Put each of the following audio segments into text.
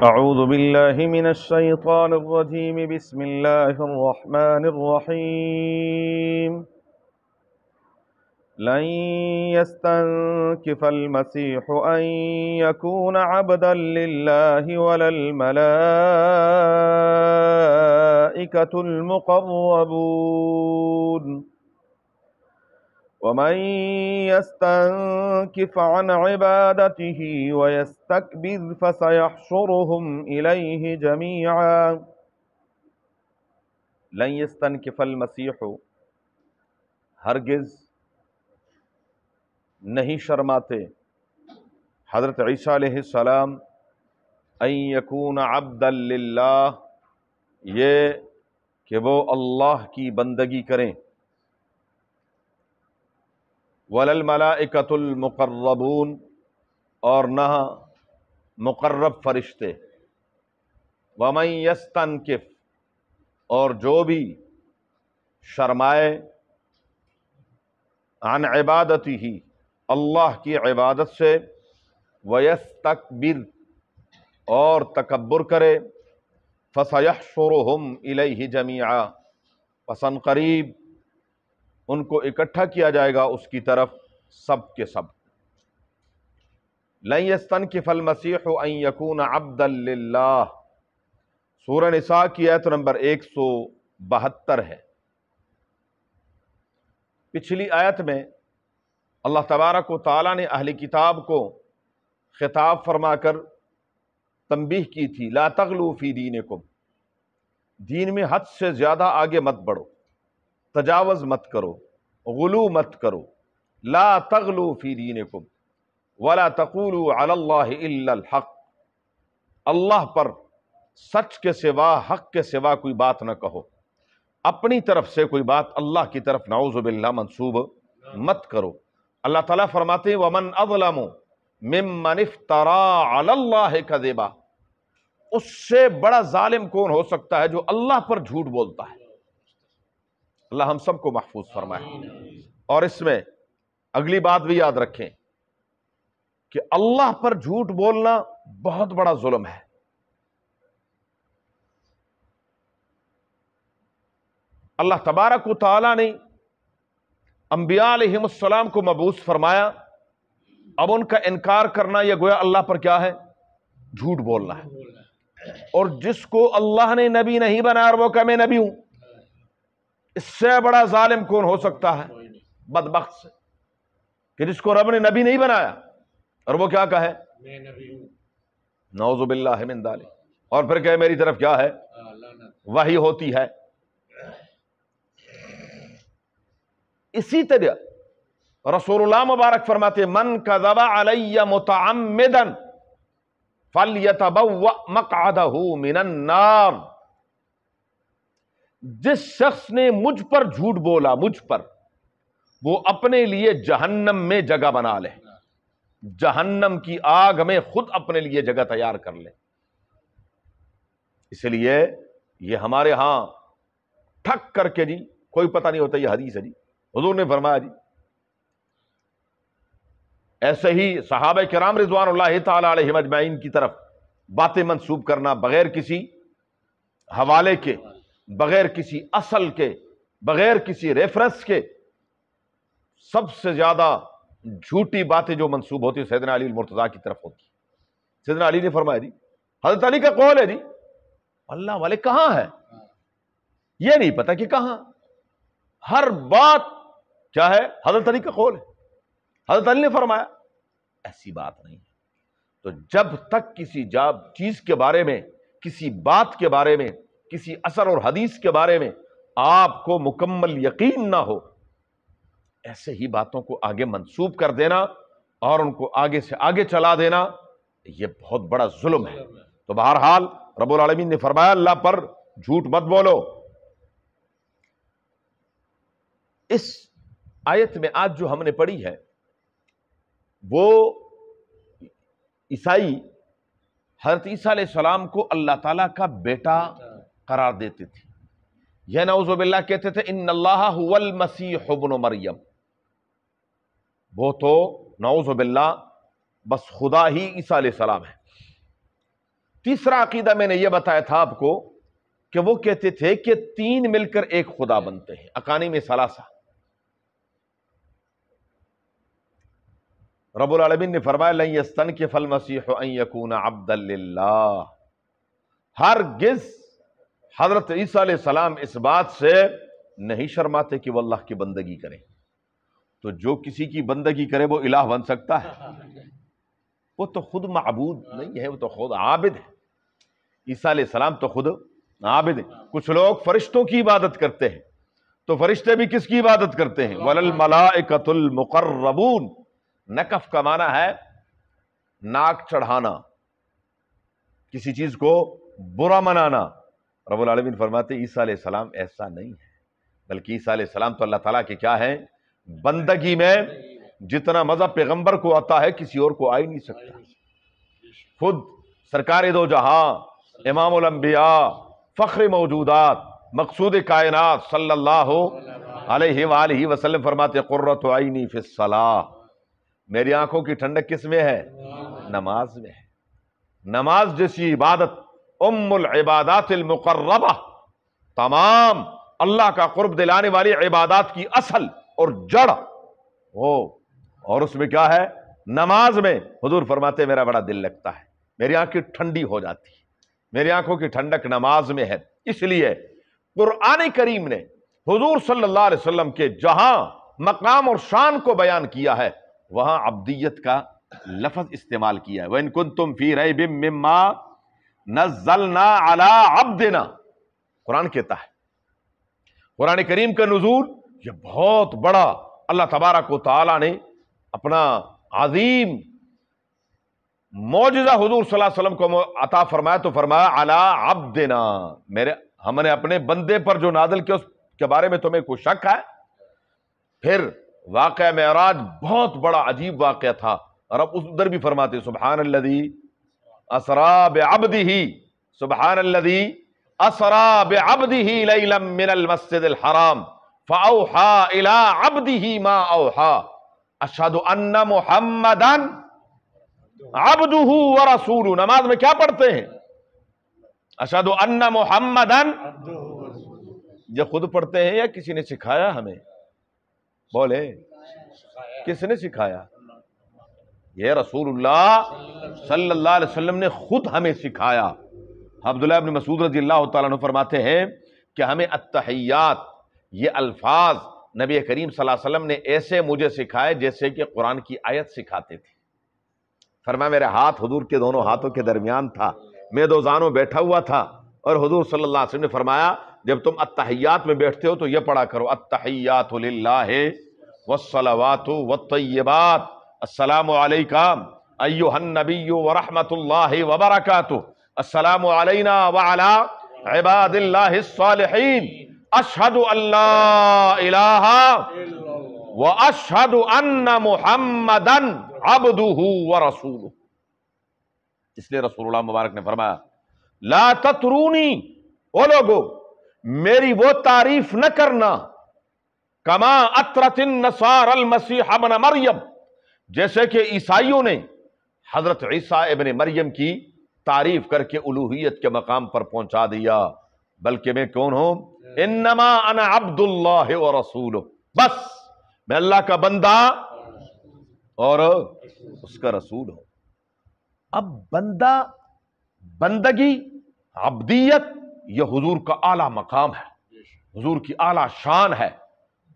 اعوذ باللہ من الشیطان الرجیم بسم اللہ الرحمن الرحیم لن يستنكف المسيح ان يكون عبدا لله ولا الملائكة المقربون ومن يستنكف عن عبادته ويستكبر فسيحشرهم إليه جميعا لن يستنكف المسيح ہرگز نہیں شرماتے حضرت عیسیٰ علیہ السلام ان یکون عبدا للہ یہ کہ وہ اللہ کی بندگی کریں وَلَلْمَلَائِكَةُ الْمُقَرَّبُونَ اور نہ مقرب فرشتے وَمَن يَسْتَنْكِفْ اور جو بھی شرمائے عن عبادتہ اللہ کی عبادت سے وَيَسْتَكْبِرْ اور تکبر کرے فَسَيَحْشُرُهُمْ إِلَيْهِ جَمِيعًا پس عنقریب ان کو اکٹھا کیا جائے گا اس کی طرف سب کے سب لن يستنكف المسيح ان يكون عبدا للہ سورہ نساء کی آیت نمبر 172 ہے۔ پچھلی آیت میں اللہ تبارک و تعالیٰ نے اہل کتاب کو خطاب فرما کر تنبیہ کی تھی لا تغلوا فی دینکم، دین میں حد سے زیادہ آگے مت بڑھو، تجاوز مت کرو، غلو مت کرو، لا تغلوا فی دینکم ولا تقولوا علی اللہ الا الحق، اللہ پر سچ کے سوا حق کے سوا کوئی بات نہ کہو، اپنی طرف سے کوئی بات اللہ کی طرف نعوذ باللہ منسوب مت کرو۔ اللہ تعالیٰ فرماتے ہیں وَمَنْ أَظْلَمُ مِمَّنِ افْتَرَىٰ عَلَى اللَّهِ كَذِبًا، اس سے بڑا ظالم کون ہو سکتا ہے جو اللہ پر جھوٹ بولتا ہے۔ اللہ ہم سب کو محفوظ فرمائے۔ اور اس میں اگلی بات بھی یاد رکھیں کہ اللہ پر جھوٹ بولنا بہت بڑا ظلم ہے۔ اللہ تبارک و تعالیٰ نے انبیاء علیہم السلام کو مبعوث فرمایا، اب ان کا انکار کرنا یہ گویا اللہ پر کیا ہے؟ جھوٹ بولنا ہے۔ اور جس کو اللہ نے نبی نہیں بنایا اور وہ کہ میں نبی ہوں، اس سے بڑا ظالم کون ہو سکتا ہے؟ بدبخت سے کہ جس کو رب نے نبی نہیں بنایا اور وہ کیا کہے میں نبی ہوں، نعوذ باللہ من ذالک، اور پھر کہے میری طرف کیا ہے؟ وحی ہوتی ہے۔ اسی طرح رسول اللہ مبارک فرماتے من کذب علی متعمدا فلیتبوأ مقعدہ من النار، جس شخص نے مجھ پر جھوٹ بولا، مجھ پر، وہ اپنے لیے جہنم میں جگہ بنا لے، جہنم کی آگ میں خود اپنے لیے جگہ تیار کر لے۔ اس لیے یہ ہمارے ہاں ٹھک کر کے جی کوئی پتہ نہیں ہوتا یہ حدیث ہے جی، حضور نے فرمایا جی۔ ایسے ہی صحابہ کرام رضوان اللہ تعالی علیہم اجمعین کی طرف باتیں منسوب کرنا بغیر کسی حوالے کے، بغیر کسی اصل کے، بغیر کسی ریفرنس کے، سب سے زیادہ جھوٹی باتیں جو منسوب ہوتی سیدنا علی المرتضیٰ کی طرف ہوتی۔ سیدنا علی نے فرمایا جی، حضرت علی کا قول ہے جی، اللہ والے کہاں ہے یہ نہیں پتا کہ کہاں، ہر بات کیا ہے؟ حضرت علی کا قول ہے، حضرت علی نے فرمایا، ایسی بات نہیں ہے۔ تو جب تک کسی چیز کے بارے میں، کسی بات کے بارے میں، کسی اثر اور حدیث کے بارے میں آپ کو مکمل یقین نہ ہو، ایسے ہی باتوں کو آگے منسوب کر دینا اور ان کو آگے سے آگے چلا دینا یہ بہت بڑا ظلم ہے۔ تو بہرحال رب العالمین نے فرمایا اللہ پر جھوٹ مت بولو۔ اس آیت میں آج جو ہم نے پڑھی ہے وہ عیسائی حضرت عیسیٰ علیہ السلام کو اللہ تعالیٰ کا بیٹا قرار دیتے تھے، یہ نعوذ باللہ کہتے تھے ان اللہ هو المسیح ابن مریم، وہ تو نعوذ باللہ بس خدا ہی عیسیٰ علیہ السلام ہے۔ تیسرا عقیدہ میں نے یہ بتایا تھا آپ کو کہ وہ کہتے تھے کہ تین مل کر ایک خدا بنتے ہیں، اقانیم ثلاثہ۔ رب العالمین نے فرمایا لن یستنکف المسیح ان یکون عبدا للہ، ہرگز حضرت عیسیٰ علیہ السلام اس بات سے نہیں شرماتے کہ وہ اللہ کی بندگی کریں۔ تو جو کسی کی بندگی کرے وہ الہ بن سکتا ہے؟ وہ تو خود معبود نہیں ہے، وہ تو خود عابد ہے۔ عیسیٰ علیہ السلام تو خود عابد ہے۔ کچھ لوگ فرشتوں کی عبادت کرتے ہیں، تو فرشتے بھی کس کی عبادت کرتے ہیں؟ وَلَلْمَلَائِكَةُ الْمُقَرَّبُونَ۔ نکف کا معنی ہے ناک چڑھانا، کسی چیز کو برا منانا۔ رب العالمین فرماتے ہیں عیسیٰ علیہ السلام ایسا نہیں ہے، بلکہ عیسیٰ علیہ السلام تو اللہ تعالیٰ کے کیا ہیں؟ بندگی میں جتنا مزہ پیغمبر کو آتا ہے کسی اور کو آ ہی نہیں سکتا۔ خود سرکار دو جہاں، امام الانبیاء، فخر موجودات، مقصود کائنات صلی اللہ علیہ وآلہ وسلم فرماتے قرۃ عینی فی الصلاۃ، میری آنکھوں کی ٹھنڈک کس میں ہے؟ نماز میں ہے۔ نماز جیسی عبادت ام العبادات المقربہ، تمام اللہ کا قرب دلانے والی عبادات کی اصل اور جڑ وہ، اور اس میں کیا ہے؟ نماز میں۔ حضور فرماتے میرا بڑا دل لگتا ہے، میری آنکھیں ٹھنڈی ہو جاتی ہے، میری آنکھوں کی ٹھنڈک نماز میں ہے۔ اس لیے قرآن کریم نے حضور صلی اللہ علیہ وسلم کے جہاں مقام اور شان کو بیان کیا ہے وہاں عبدیت کا لفظ استعمال کیا ہے۔ وَإِن كُنتُمْ فِي رَيْبٍ مِّمَّا نَزَّلْنَا عَلَىٰ عَبْدِنَا، قرآن کہتا ہے قرآن کریم کا نزول یہ بہت بڑا اللہ تبارک و تعالیٰ نے اپنا عظیم معجزہ حضور صلی اللہ علیہ وسلم کو عطا فرمایا، تو فرمایا عَلَىٰ عَبْدِنَا، ہم نے اپنے بندے پر جو نازل کیا اس کے بارے میں تمہیں کوئی شک ہے؟ پھر واقعہ معراج بہت بڑا عجیب واقعہ تھا، اور اب ادھر بھی فرماتے سبحان الذی اسرا بعبدہ، سبحان الذی اسرا بعبدہ لیلا من المسجد الحرام فاوحى الى عبدہ ما اوحى اشہد ان محمدا عبدہ ورسولہ۔ نماز میں کیا پڑھتے ہیں؟ اشہد ان محمدا، یہ خود پڑھتے ہیں یا کسی نے سکھایا ہمیں؟ بولے کس نے سکھایا؟ یہ رسول اللہ صلی اللہ علیہ وسلم نے خود ہمیں سکھایا۔ عبداللہ ابن مسعود رضی اللہ تعالیٰ عنہ فرماتے ہیں کہ ہمیں التحیات یہ الفاظ نبی کریم صلی اللہ علیہ وسلم نے ایسے مجھے سکھائے جیسے کہ قرآن کی آیت سکھاتے تھے۔ فرمایا میرے ہاتھ حضور کے دونوں ہاتھوں کے درمیان تھا، میں دو زانوں بیٹھا ہوا تھا، اور حضور صلی اللہ علیہ وسلم نے فرمایا جب تم التحیات میں بیٹھتے ہو تو یہ پڑھا کرو التحیات للہ والصلوات والطیبات السلام علیکہ ایہا النبی ورحمۃ اللہ وبرکاتہ السلام علینا وعلی عباد اللہ الصالحین اشہد ان لا الہ واشہد ان محمدا عبدہ ورسولہ۔ اس لیے رسول اللہ مبارک نے فرمایا لا تطرونی، او لوگو میری وہ تعریف نہ کرنا، کما اطرت النصارى المسیح ابن مریم، جیسے کہ عیسائیوں نے حضرت عیسیٰ ابن مریم کی تعریف کر کے الوہیت کے مقام پر پہنچا دیا، بلکہ میں کون ہوں؟ انما انا عبد اللہ ورسولہ، بس میں اللہ کا بندہ اور اس کا رسول ہوں۔ اب بندہ، بندگی، عبدیت یہ حضور کا اعلیٰ مقام ہے، حضور کی اعلیٰ شان ہے۔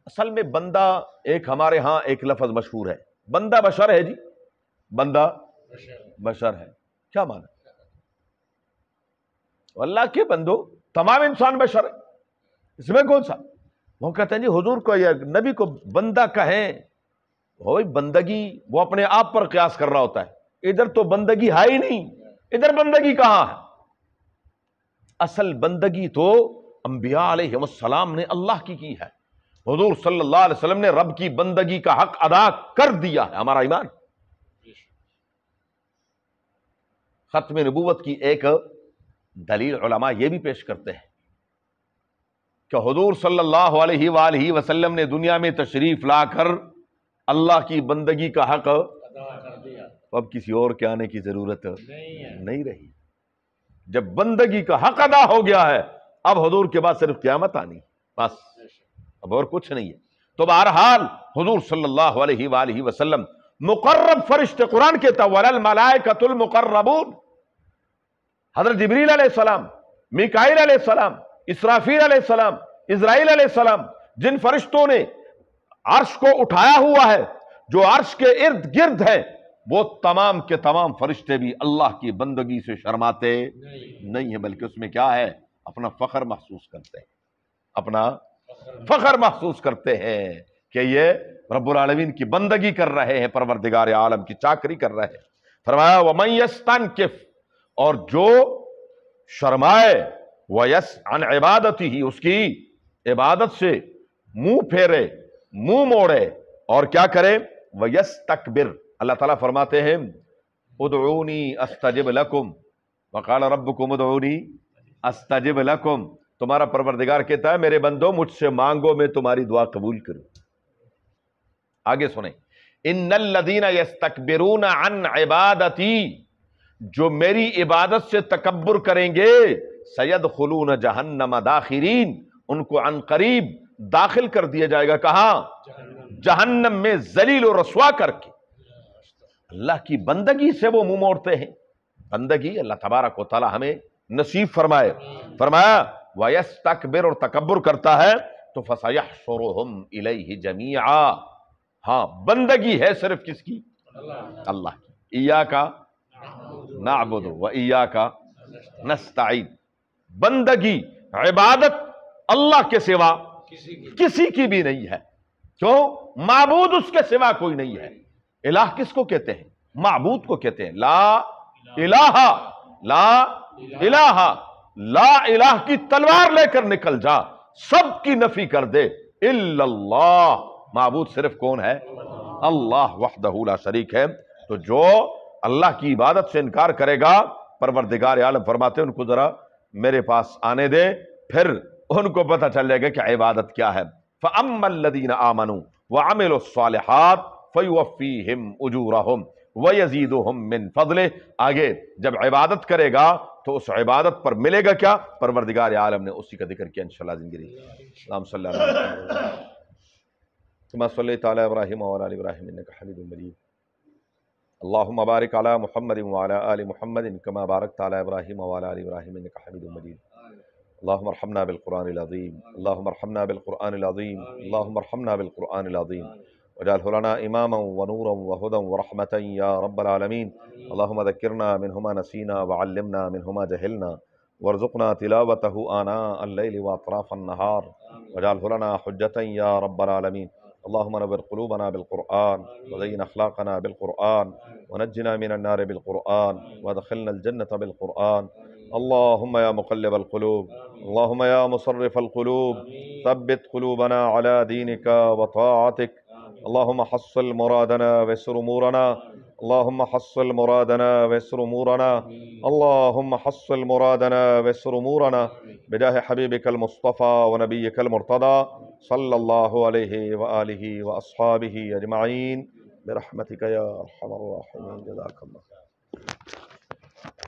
اصل میں بندہ ایک ہمارے ہاں ایک لفظ مشہور ہے، بندہ بشر ہے جی، بندہ بشر ہے، کیا معنی؟ اللہ کے بندو تمام انسان بشر ہے، اس میں کون سا؟ وہ کہتے ہیں جی حضور کو یا نبی کو بندہ کہیں، ہوئی بندگی وہ اپنے آپ پر قیاس کر رہا ہوتا ہے، ادھر تو بندگی ہے ہی نہیں، ادھر بندگی کہاں ہے؟ اصل بندگی تو انبیاء علیہ السلام نے اللہ کی ہے، حضور صلی اللہ علیہ وسلم نے رب کی بندگی کا حق ادا کر دیا ہے، ہمارا ایمان۔ ختم نبوت کی ایک دلیل علماء یہ بھی پیش کرتے ہیں کہ حضور صلی اللہ علیہ وآلہ وسلم نے دنیا میں تشریف لا کر اللہ کی بندگی کا حق اب کسی اور کے آنے کی ضرورت نہیں رہی۔ جب بندگی کا حق ادا ہو گیا ہے اب حضور کے بعد صرف قیامت آنی، بس اب اور کچھ نہیں ہے۔ تو بہرحال حضور صلی اللہ علیہ وآلہ وسلم مقرب فرشتے، قرآن کہتا وَلَلْمَلَائِكَةُ الْمُقَرَّبُونَ، حضرت جبریل علیہ السلام، میکائیل علیہ السلام، اسرافیل علیہ السلام، اسرائیل علیہ السلام، جن فرشتوں نے عرش کو اٹھایا ہوا ہے، جو عرش کے ارد گرد ہے، وہ تمام کے تمام فرشتے بھی اللہ کی بندگی سے شرماتے نہیں ہیں، بلکہ اس میں کیا ہے، اپنا فخر محسوس کرتے ہیں، اپنا فخر محسوس کرتے ہیں کہ یہ رب العالمین کی بندگی کر رہے ہیں، پروردگار عالم کی چاکری کر رہے ہیں۔ فرمایا وَمَن يَسْتَنْكِفْ، اور جو شرمائے، وَيَسْ عَنْ عِبَادَتِهِ، اس کی عبادت سے منہ پھیرے، منہ موڑے، اور کیا کرے، وَيَسْتَكْبِرْ، اللہ تعالیٰ فرماتے ہیں ادعونی استجب لکم، وقال ربکم ادعونی استجب لکم، تمہارا پروردگار کہتا ہے میرے بندو مجھ سے مانگو میں تمہاری دعا قبول کروں۔ آگے سنیں، ان الذین یستکبرون عن عبادتی، جو میری عبادت سے تکبر کریں گے، سیدخلون جہنم داخرین، ان کو عن قریب داخل کر دیا جائے گا، کہاں، جہنم میں، ذلیل و رسوا کر کے۔ اللہ کی بندگی سے وہ منہ موڑتے ہیں، بندگی اللہ تبارک و تعالی ہمیں نصیب فرمائے۔ فرمایا وَيَسْتَكْبِرُ، اور تکبر کرتا ہے تو فَسَيَحْشُرُهُمْ إِلَيْهِ جَمِيعًا، ہاں بندگی ہے صرف کس کی، اللہ کی، إِيَّاكَ نَعْبُدُ وَإِيَّاكَ نَسْتَعِينُ، بندگی، عبادت اللہ کے سوا کسی کی بھی نہیں ہے، کیوں، معبود اس کے سوا کوئی نہیں ہے۔ الہ کس کو کہتے ہیں، معبود کو کہتے ہیں، لا الہ، لا الہ، لا الہ کی تلوار لے کر نکل جا، سب کی نفی کر دے، الا اللہ، معبود صرف کون ہے، اللہ وحدہ لا شریک ہے۔ تو جو اللہ کی عبادت سے انکار کرے گا، پروردگار عالم فرماتے ہیں ان کو ذرا میرے پاس آنے دے، پھر ان کو پتہ چل جائے گا کہ عبادت کیا ہے۔ فَأَمَّا الَّذِينَ آمَنُوا وَعَمِلُوا الصَّالِحَاتِ فَيُوَفِّيهِمْ أُجُورَهُمْ وَيَزِيدُهُمْ مِنْ فَضْلِهِ، آگے جب عبادت کرے گا تو اس عبادت پر ملے گا کیا، پروردگار عالم نے اسی کا ذکر کیا انشاءاللہ زندگی۔ اللہم صلی اللہ علیہ وسلم كما صلیت علی ابراہیم وعلی آل ابراہیم انک حمید مجید، اللہم بارک علی محمد وعلی آل محمد كما بارکت علی ابراہیم وعلی آل ابراہیم انک حمید مجید، اللہم ارحمنا بالقرآن العظیم، اللہم ارحمنا بالقرآن العظیم، اللہم ارحمنا بالقرآن العظیم، واجعله لنا اماما ونورا وهدى ورحمة یا رب العالمین، اللہم ذکرنا منہ ما نسینا وعلمنا منہ ما جہلنا وارزقنا تلاوته آناء اللیل واطراف النہار واجعله لنا حجة یا رب العالمین، اللہم نور قلوبنا بالقرآن وزین اخلاقنا بالقرآن ونجنا من النار بالقرآن وادخلنا الجنة بالقرآن، اللہم یا مقلب القلوب، اللہم یا مصرف القلوب، ثبت قلوبنا على دینك وطاعتك، اللہم حصل مرادنا ویسر امورنا، اللہم حصل مرادنا ویسر امورنا، اللہم حصل مرادنا ویسر امورنا بجاہ حبیبک المصطفى ونبیک المرتضى صلی اللہ علیہ وآلہ واصحابہ اجمعین برحمتک یا ارحم الراحمین، جزاک اللہ۔